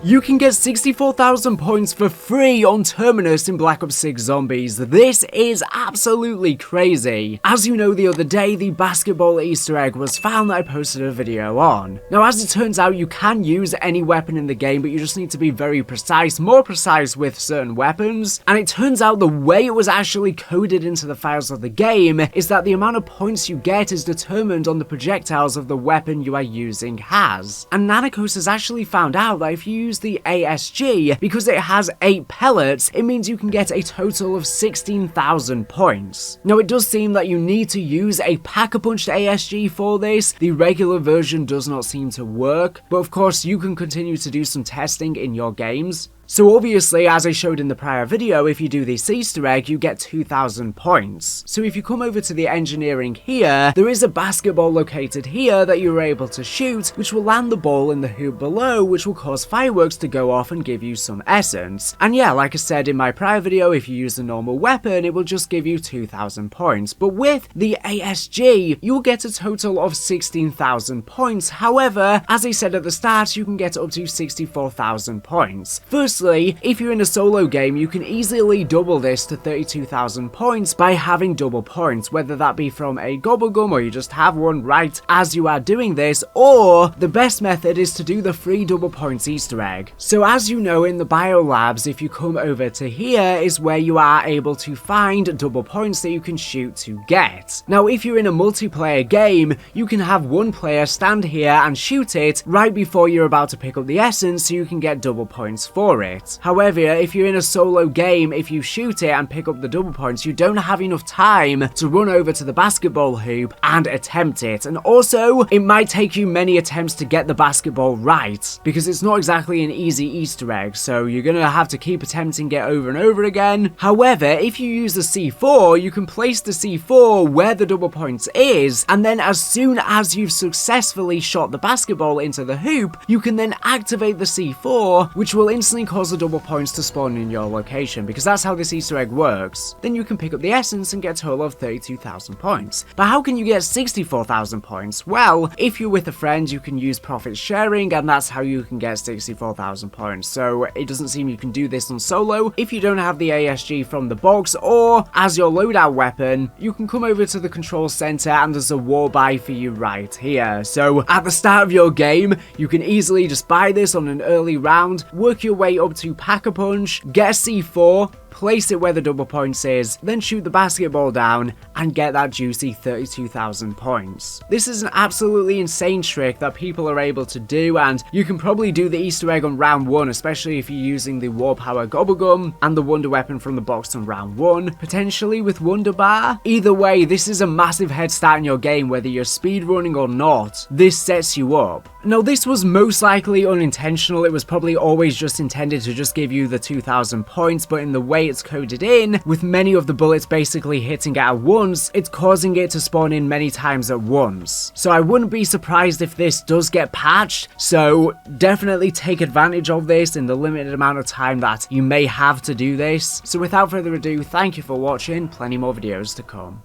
You can get 64,000 points for free on Terminus in Black Ops 6 Zombies. This is absolutely crazy. As you know, the other day, the basketball Easter egg was found that I posted a video on. Now, as it turns out, you can use any weapon in the game, but you just need to be very precise, more precise with certain weapons. And it turns out the way it was actually coded into the files of the game is that the amount of points you get is determined on the projectiles of the weapon you are using has. And Nanakos has actually found out that if you use the ASG, because it has 8 pellets, it means you can get a total of 16,000 points. Now, it does seem that you need to use a pack-a-punched ASG for this. The regular version does not seem to work, but of course you can continue to do some testing in your games. So obviously, as I showed in the prior video, if you do this Easter egg, you get 2,000 points. So if you come over to the engineering here, there is a basketball located here that you're able to shoot, which will land the ball in the hoop below, which will cause fireworks to go off and give you some essence. And yeah, like I said in my prior video, if you use a normal weapon, it will just give you 2,000 points. But with the ASG, you'll get a total of 16,000 points. However, as I said at the start, you can get up to 64,000 points. Firstly, if you're in a solo game, you can easily double this to 32,000 points by having double points, whether that be from a gobblegum or you just have one right as you are doing this, or the best method is to do the free double points Easter egg. So as you know, in the biolabs, if you come over to here is where you are able to find double points that you can shoot to get. Now, if you're in a multiplayer game, you can have one player stand here and shoot it right before you're about to pick up the essence so you can get double points for it. However, if you're in a solo game, if you shoot it and pick up the double points, you don't have enough time to run over to the basketball hoop and attempt it. And also, it might take you many attempts to get the basketball right, because it's not exactly an easy Easter egg, so you're gonna have to keep attempting it over and over again. However, if you use the C4, you can place the C4 where the double points is, and then as soon as you've successfully shot the basketball into the hoop, you can then activate the C4, which will instantly cause the double points to spawn in your location, because that's how this Easter egg works. Then you can pick up the essence and get a total of 32,000 points. But how can you get 64,000 points? Well, if you're with a friend, you can use profit sharing, and that's how you can get 64,000 points. So it doesn't seem you can do this on solo. If you don't have the ASG from the box or as your loadout weapon, you can come over to the control center and there's a war buy for you right here. So at the start of your game, you can easily just buy this on an early round, work your way up to Pack-a-Punch, get a C4, place it where the double points is, then shoot the basketball down and get that juicy 32,000 points. This is an absolutely insane trick that people are able to do, and you can probably do the Easter egg on round 1, especially if you're using the War Power Gobblegum and the Wonder Weapon from the box on round 1, potentially with Wonder Bar. Either way, this is a massive head start in your game, whether you're speedrunning or not. This sets you up. Now, this was most likely unintentional. It was probably always just intended to just give you the 2,000 points, but in the way it's coded in, with many of the bullets basically hitting at once, it's causing it to spawn in many times at once. So I wouldn't be surprised if this does get patched, so definitely take advantage of this in the limited amount of time that you may have to do this. So without further ado, thank you for watching, plenty more videos to come.